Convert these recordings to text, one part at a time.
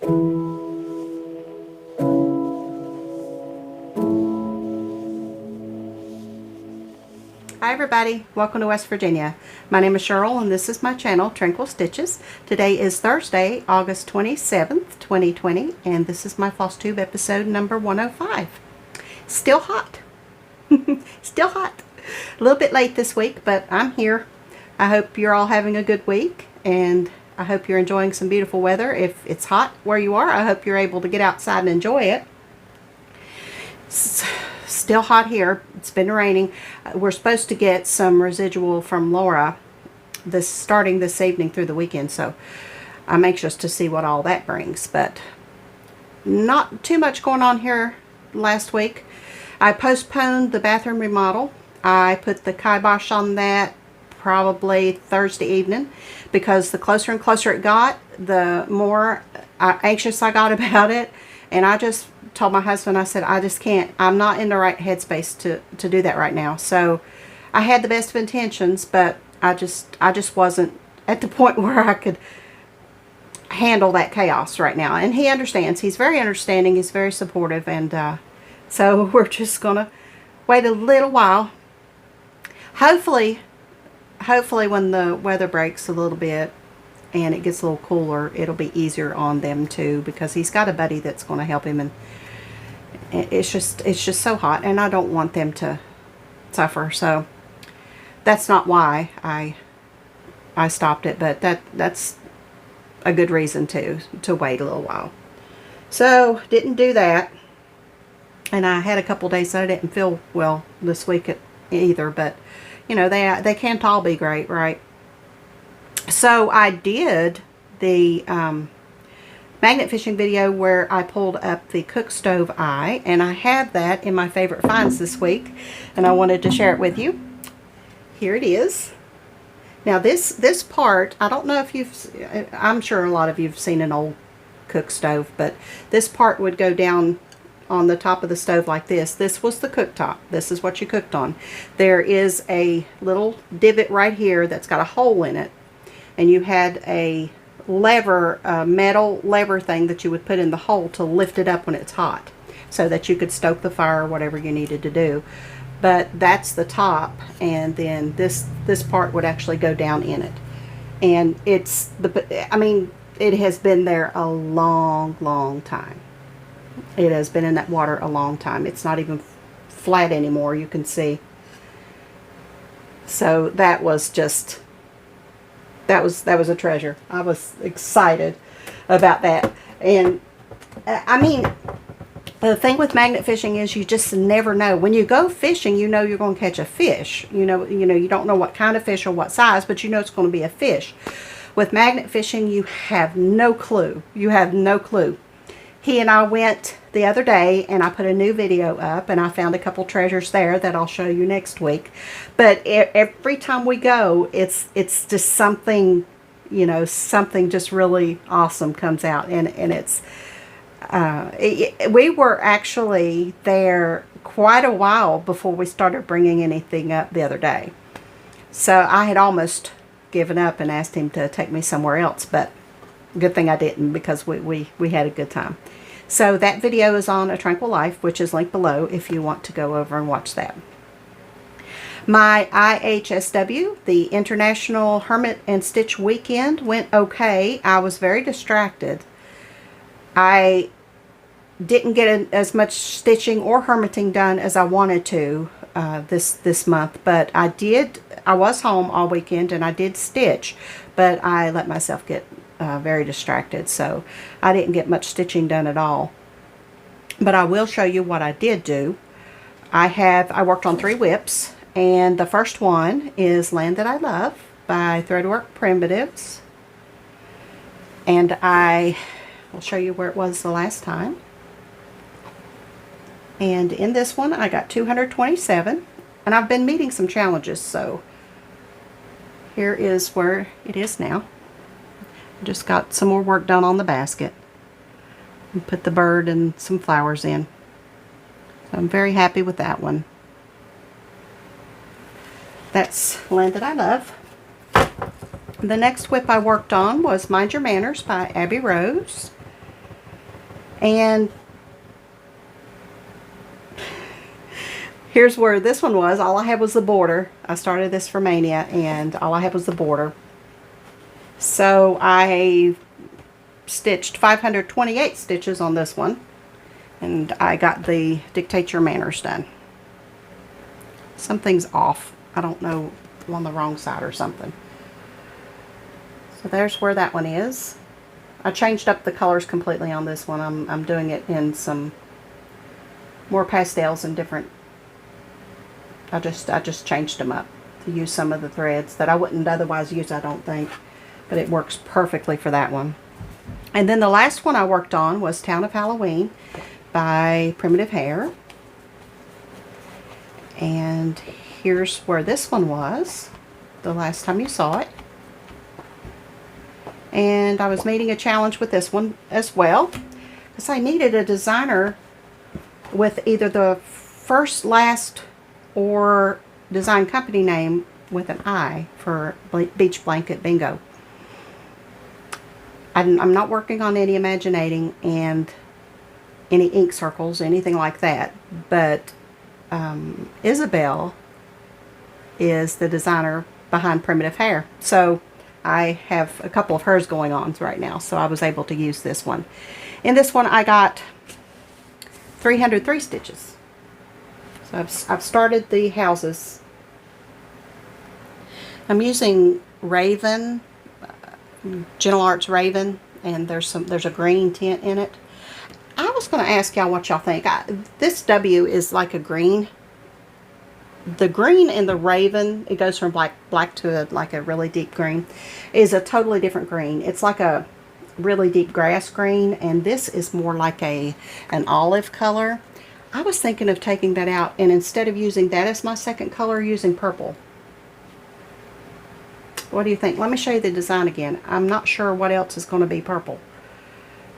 Hi everybody, welcome to West Virginia. My name is Cheryl and this is my channel, Tranquil Stitches. Today is Thursday, August 27th, 2020, and this is my FlossTube episode number 105. Still hot. Still hot. A little bit late this week, but I'm here. I hope you're all having a good week, and I hope you're enjoying some beautiful weather. If it's hot where you are, I hope you're able to get outside and enjoy it. Still hot here. It's been raining. We're supposed to get some residual from Laura starting this evening through the weekend, so I'm anxious to see what all that brings. But not too much going on here last week. I postponed the bathroom remodel. I put the kibosh on that probably Thursday evening, because the closer and closer it got, the more anxious I got about it. And I just told my husband, I said, I just can't, I'm not in the right headspace to do that right now. So I had the best of intentions, but I just wasn't at the point where I could handle that chaos right now. And he understands. He's very understanding. He's very supportive. And so we're just going to wait a little while. Hopefully when the weather breaks a little bit and it gets a little cooler, it'll be easier on them too, because he's got a buddy that's going to help him, and it's just so hot, and I don't want them to suffer. So that's not why I stopped it, but that's a good reason to wait a little while. So didn't do that, and I had a couple days that I didn't feel well this week either, but you know, they can't all be great, right? So I did the magnet fishing video where I pulled up the cook stove eye, and I have that in my favorite finds this week, and I wanted to share it with you. Here it is. Now this part, I don't know if I'm sure a lot of you have seen an old cook stove, but this part would go down on the top of the stove like this. This was the cooktop. This is what you cooked on. There is a little divot right here that's got a hole in it, and you had a lever, a metal lever thing that you would put in the hole to lift it up when it's hot, so that you could stoke the fire or whatever you needed to do. But that's the top, and then this part would actually go down in it. And I mean, it has been there a long time. It has been in that water a long time. It's not even flat anymore, you can see. So that was just, that was a treasure. I was excited about that. And I mean, the thing with magnet fishing is you just never know. When you go fishing, you know you're going to catch a fish. You know you don't know what kind of fish or what size, but you know it's going to be a fish. With magnet fishing, you have no clue. You have no clue. He and I went the other day, and I put a new video up, and I found a couple treasures there that I'll show you next week. But every time we go, it's just something, you know, something just really awesome comes out, and it's we were actually there quite a while before we started bringing anything up the other day. So I had almost given up and asked him to take me somewhere else, but good thing I didn't, because we had a good time. So that video is on A Tranquil Life, which is linked below if you want to go over and watch that. My IHSW, the International Hermit and Stitch Weekend, went okay. I was very distracted. I didn't get as much stitching or hermiting done as I wanted to this month, but I was home all weekend, and I did stitch, but I let myself get very distracted, so I didn't get much stitching done at all. But I will show you what I did do. I worked on 3 whips, and the first one is Land That I Love by Threadwork Primitives, and I will show you where it was the last time. And in this one I got 227, and I've been meeting some challenges, so here is where it is now. Just got some more work done on the basket and put the bird and some flowers in. So I'm very happy with that one. That's Land That I Love. The next whip I worked on was Mind Your Manners by Abby Rose. And here's where this one was. All I had was the border. I started this for Mania, and all I had was the border. So I stitched 528 stitches on this one, and I got the Dictate Your Manners done. Something's off. I don't know, on the wrong side or something. So there's where that one is. I changed up the colors completely on this one. I'm doing it in some more pastels and different. I just changed them up to use some of the threads that I wouldn't otherwise use, I don't think. But it works perfectly for that one. And then the last one I worked on was Town of Halloween by Primitive Hair. And here's where this one was the last time you saw it. And I was meeting a challenge with this one as well, because I needed a designer with either the first, last, or design company name with an I for Beach Blanket Bingo. I'm not working on any imaginating and any ink circles, anything like that, but Isabel is the designer behind Primitive Hair. So I have a couple of hers going on right now, so I was able to use this one. In this one I got 303 stitches. So I've started the houses. I'm using Raven, Gentle Arts Raven, and there's a green tint in it. I was going to ask y'all what y'all think. This W is like a green. The green in the Raven, it goes from black to like a really deep green, is a totally different green. It's like a really deep grass green, and this is more like an olive color. I was thinking of taking that out, and instead of using that as my second color, using purple. What do you think? Let me show you the design again. I'm not sure what else is going to be purple,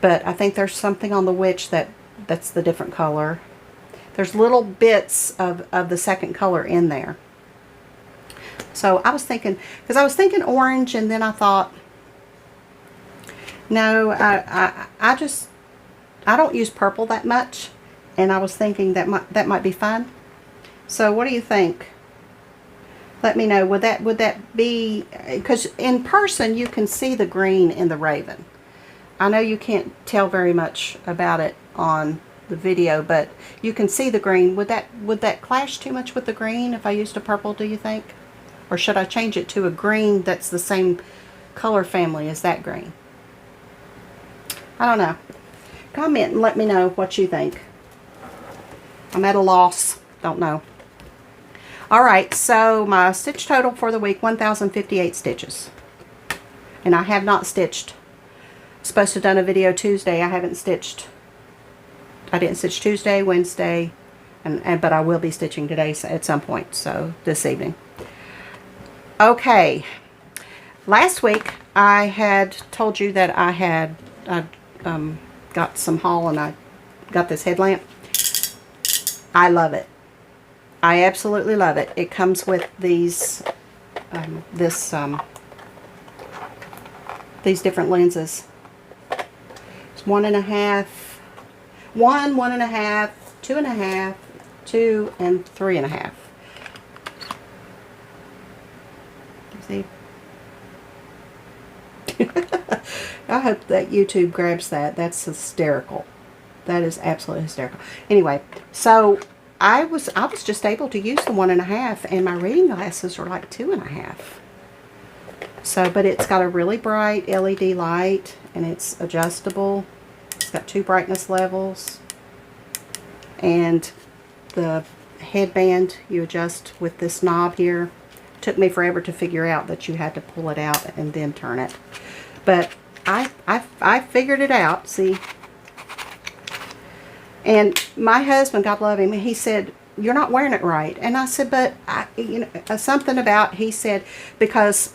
but I think there's something on the witch that's the different color. There's little bits of the second color in there. So I was thinking, because I was thinking orange, and then I thought, no, I don't use purple that much, and I was thinking that might be fun. So what do you think? Let me know. Would that be, because in person you can see the green in the Raven. I know you can't tell very much about it on the video, but you can see the green. Would that clash too much with the green if I used a purple, do you think? Or should I change it to a green that's the same color family as that green? I don't know. Comment and let me know what you think. I'm at a loss. Don't know. Alright, so my stitch total for the week, 1,058 stitches. And I have not stitched. I'm supposed to have done a video Tuesday. I haven't stitched. I didn't stitch Tuesday, Wednesday, but I will be stitching today at some point, so this evening. Okay, last week I had told you that I got some haul, and I got this headlamp. I love it. I absolutely love it. It comes with these these different lenses. It's 1.5, 1, 1.5, 2.5, 2, and 3.5. See? I hope that YouTube grabs that. That's hysterical. That is absolutely hysterical. Anyway, so I was just able to use the 1.5, and my reading glasses are like 2.5. So, but it's got a really bright LED light, and it's adjustable. It's got 2 brightness levels, and the headband you adjust with this knob here. It took me forever to figure out that you had to pull it out and then turn it, but I figured it out. See. And my husband, God love him, he said, "You're not wearing it right." And I said, "But something about," he said, because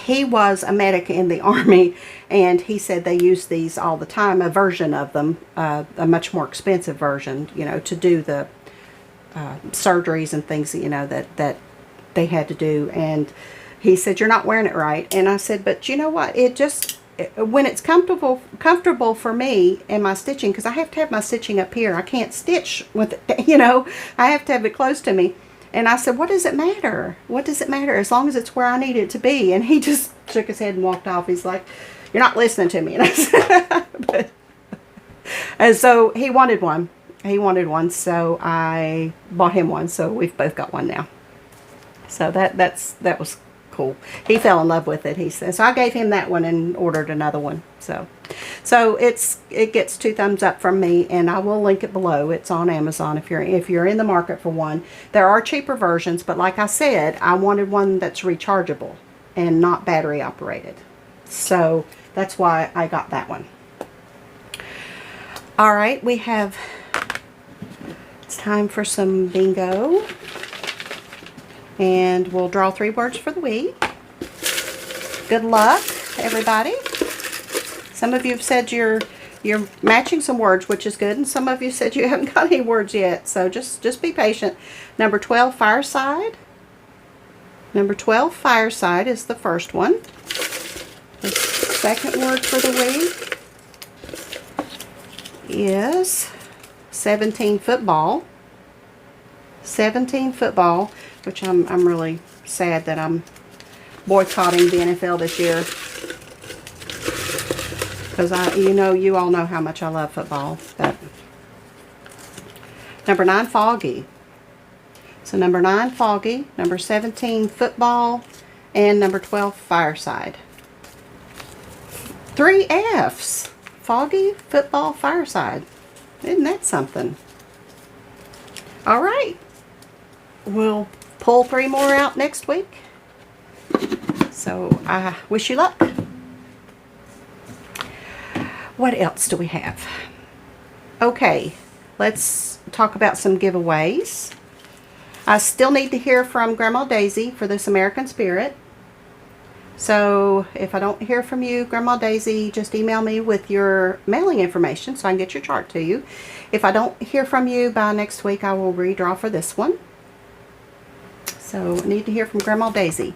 he was a medic in the Army, and he said they use these all the time, a version of them, a much more expensive version, to do the surgeries and things, that they had to do. And he said, "You're not wearing it right." And I said, "But you know what? It just when it's comfortable for me and my stitching, because I have to have my stitching up here. I can't stitch with it, you know. I have to have it close to me. And I said, what does it matter? What does it matter? As long as it's where I need it to be. And he just shook his head and walked off. He's like, you're not listening to me. And I said, and so he wanted one. He wanted one, so I bought him one. So we've both got one now. So that was cool. He fell in love with it, he says. So I gave him that one and ordered another one. So it gets 2 thumbs up from me, and I will link it below. It's on Amazon if you're in the market for one. There are cheaper versions, but like I said, I wanted one that's rechargeable and not battery operated. So that's why I got that one. All right, it's time for some bingo. And we'll draw 3 words for the week. Good luck, everybody. Some of you have said you're matching some words, which is good, and some of you said you haven't got any words yet. So just be patient. Number 12, fireside. Number 12, fireside is the first one. The second word for the week is 17, football. 17, football, which I'm really sad that I'm boycotting the NFL this year, because you all know how much I love football. But number 9, foggy. So number 9, foggy. Number 17, football, and number 12, fireside. 3 F's. Foggy, football, fireside. Isn't that something? All right. We'll pull 3 more out next week. So I wish you luck. What else do we have? Okay, let's talk about some giveaways. I still need to hear from Grandma Daisy for this American Spirit. So if I don't hear from you, Grandma Daisy, just email me with your mailing information so I can get your chart to you. If I don't hear from you by next week, I will redraw for this one. So I need to hear from Grandma Daisy.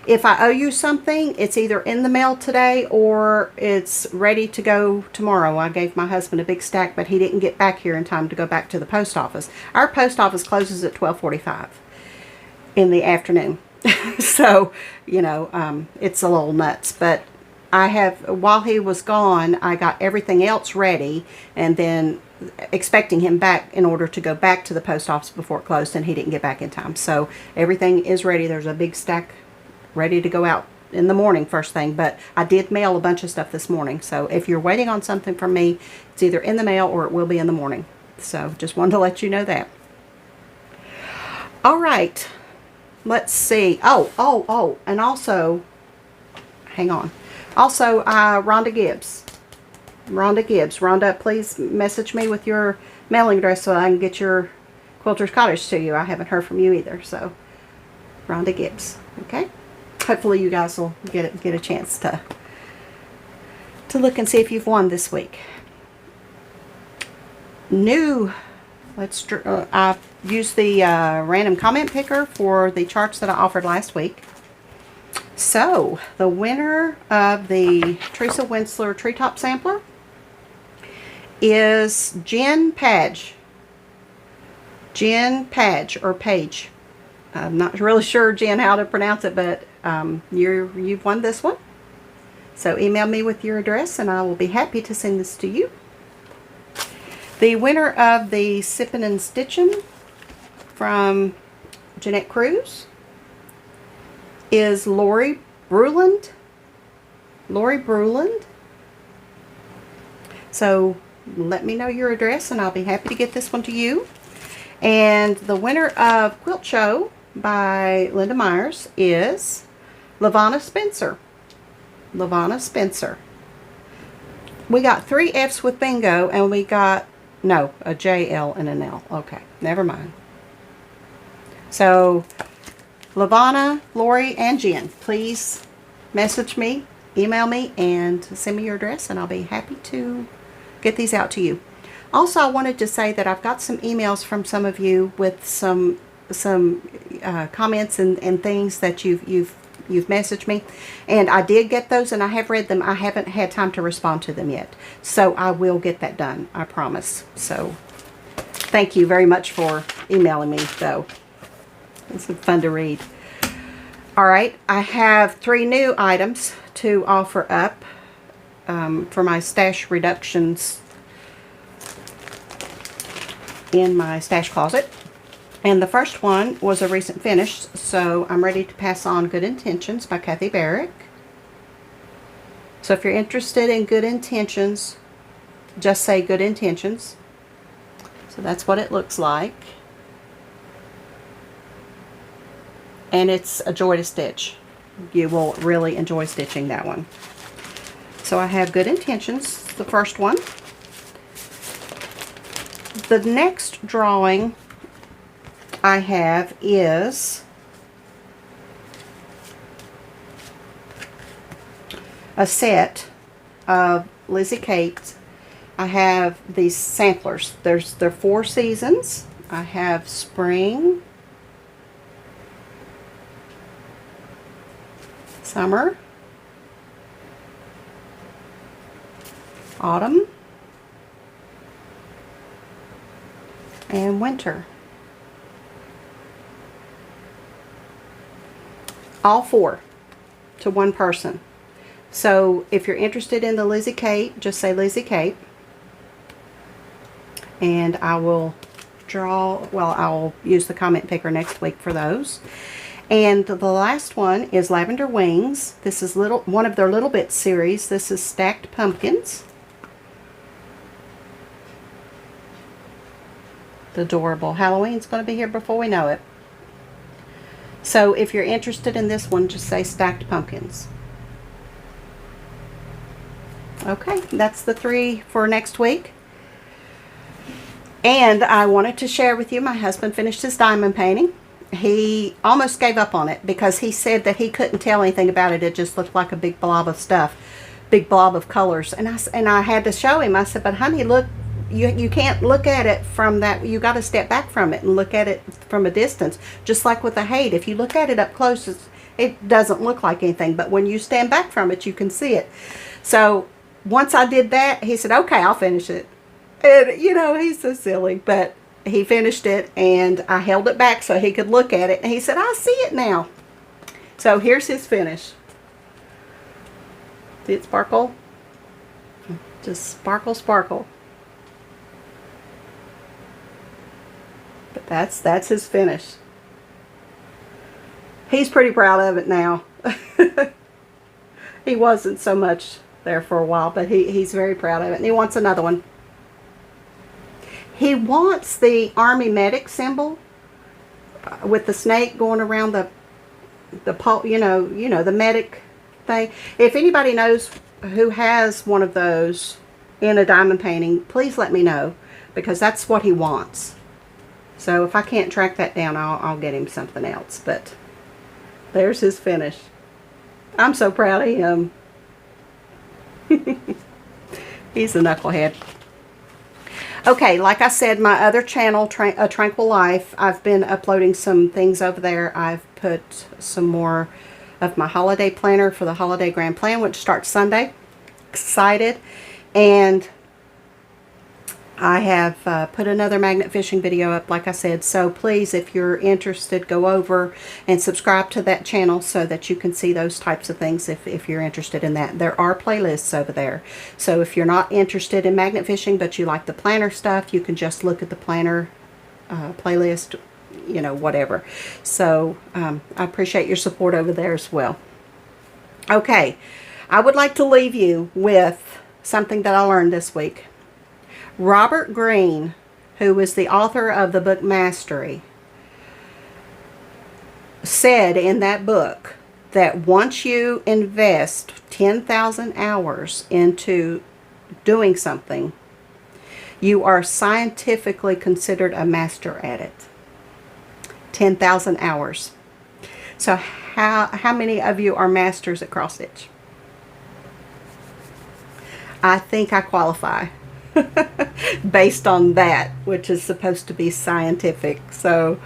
If I owe you something, it's either in the mail today or it's ready to go tomorrow. I gave my husband a big stack, but he didn't get back here in time to go back to the post office. Our post office closes at 12:45 in the afternoon. So, it's a little nuts. But while he was gone, I got everything else ready, and then expecting him back in order to go back to the post office before it closed, and he didn't get back in time. So everything is ready. There's a big stack ready to go out in the morning first thing, but I did mail a bunch of stuff this morning. So if you're waiting on something from me, it's either in the mail or it will be in the morning. So just wanted to let you know that. All right, let's see. Oh, and also, hang on. Also, Rhonda Gibbs. Rhonda, please message me with your mailing address so I can get your Quilter's Cottage to you. I haven't heard from you either. So, Rhonda Gibbs. Okay. Hopefully you guys will get a chance to look and see if you've won this week. I've used the random comment picker for the charts that I offered last week. So, the winner of the Teresa Winsler Treetop Sampler is Jen Page. Jen Page, or Page. I'm not really sure, Jen, how to pronounce it, but you've won this one. So email me with your address and I will be happy to send this to you. The winner of the Sippin' and Stitchin' from Jeanette Cruz is Lori Bruland. Lori Bruland. So let me know your address and I'll be happy to get this one to you. And the winner of Quilt Show by Linda Myers is LaVonna Spencer. LaVonna Spencer. We got 3 F's with bingo, and we got, no, a J, L, and an L. Okay, never mind. So, LaVonna, Lori, and Jen, please message me, email me, and send me your address, and I'll be happy to get these out to you. Also, I wanted to say that I've got some emails from some of you with some comments and things that you've you've messaged me. And I did get those, and I have read them. I haven't had time to respond to them yet. So I will get that done, I promise. So thank you very much for emailing me, though. It's fun to read. All right, I have 3 new items to offer up for my stash reductions in my stash closet. And the first one was a recent finish, so I'm ready to pass on Good Intentions by Kathy Barrick. So if you're interested in Good Intentions, just say Good Intentions. So that's what it looks like. And it's a joy to stitch. You will really enjoy stitching that one. So I have Good Intentions, the first one. The next drawing I have is a set of Lizzie Kate's. I have these samplers. They're 4 seasons. I have spring, summer, autumn, and winter. All 4 to one person. So if you're interested in the Lizzie Kate, just say Lizzie Kate. And I will I'll use the comment picker next week for those. And the last one is Lavender Wings. This is one of their Little Bit series. This is Stacked Pumpkins. Adorable. Halloween's going to be here before we know it. So if you're interested in this one, just say Stacked Pumpkins. Okay, that's the 3 for next week. And I wanted to share with you, my husband finished his diamond painting. He almost gave up on it because he said that he couldn't tell anything about it. It just looked like a big blob of stuff, big blob of colors. And I had to show him. I said, but honey, look, you can't look at it from that. You got to step back from it and look at it from a distance. Just like with the hate, if you look at it up close, it doesn't look like anything. But when you stand back from it, you can see it. So once I did that, he said, okay, I'll finish it. And, you know, he's so silly. But he finished it, and I held it back so he could look at it. And he said, I see it now. So here's his finish. See it sparkle? Just sparkle, sparkle. But that's his finish. He's pretty proud of it now. He wasn't so much there for a while, but he's very proud of it, and he wants another one. He wants the Army medic symbol with the snake going around the pole, you know the medic thing. If anybody knows who has one of those in a diamond painting, please let me know, because that's what he wants. So if I can't track that down, I'll get him something else. But there's his finish. I'm so proud of him. He's a knucklehead. Okay, like I said, my other channel, Tranquil Life, I've been uploading some things over there. I've put some more of my holiday planner for the Holiday Grand Plan, which starts Sunday. Excited. And I have put another magnet fishing video up, like I said. So please, if you're interested, go over and subscribe to that channel so that you can see those types of things if you're interested in that. There are playlists over there. So if you're not interested in magnet fishing, but you like the planner stuff, you can just look at the planner playlist, you know, whatever. So I appreciate your support over there as well. Okay, I would like to leave you with something that I learned this week. Robert Greene, who is the author of the book Mastery, said in that book that once you invest 10,000 hours into doing something, you are scientifically considered a master at it. 10,000 hours. So how many of you are masters at cross stitch? I think I qualify. Based on that, which is supposed to be scientific. So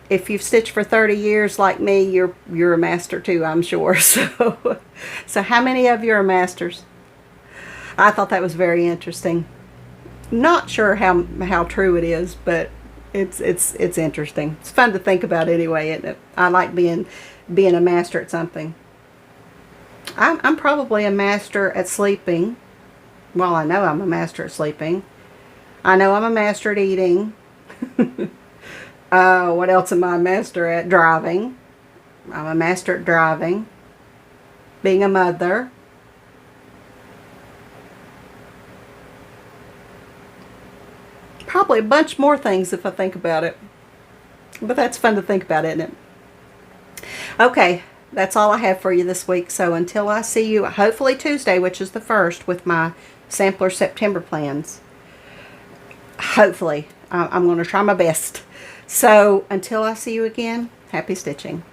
if you've stitched for 30 years like me, you're a master too, I'm sure. So how many of you are masters? I thought that was very interesting. Not sure how true it is, but it's interesting. It's fun to think about anyway, isn't it? I like being a master at something. I'm probably a master at sleeping. Well, I know I'm a master at sleeping. I know I'm a master at eating. What else am I a master at? Driving. I'm a master at driving. Being a mother. Probably a bunch more things if I think about it. But that's fun to think about, isn't it? Okay, that's all I have for you this week. So until I see you, hopefully Tuesday, which is the 1st, with my sampler September plans. Hopefully. I'm going to try my best. So until I see you again, happy stitching.